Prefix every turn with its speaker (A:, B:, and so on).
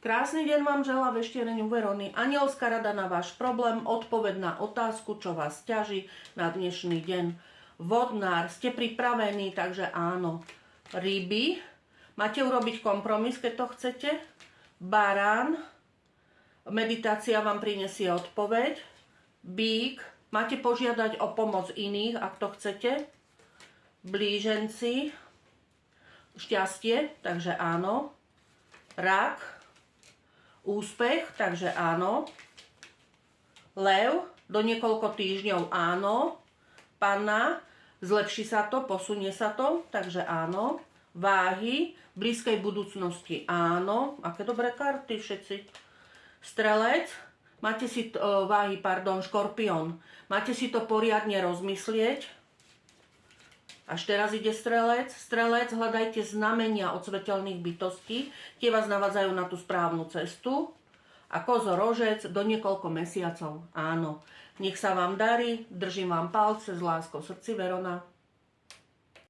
A: Krásny deň vám želá veštiereniu Verony. Anielská rada na váš problém, odpoveď na otázku, čo vás ťaží na dnešný deň. Vodnár, ste pripravení, takže áno. Ryby, máte urobiť kompromis, keď to chcete. Barán, meditácia vám prinesie odpoveď. Bík, máte požiadať o pomoc iných, ak to chcete. Blíženci, šťastie, takže áno. Rak, úspech, takže áno. Lev, do niekoľko týždňov áno. Panna, zlepší sa to, posunie sa to, takže áno. Váhy, v blízkej budúcnosti áno. Aké dobré karty všetci. Strelec, máte si škorpión. Máte si to poriadne rozmyslieť. Až teraz ide strelec. Strelec, hľadajte znamenia od svetelných bytostí. Tie vás navádzajú na tú správnu cestu. A kozorožec, do niekoľko mesiacov. Áno. Nech sa vám darí. Držím vám palce s láskou v srdci, Verona.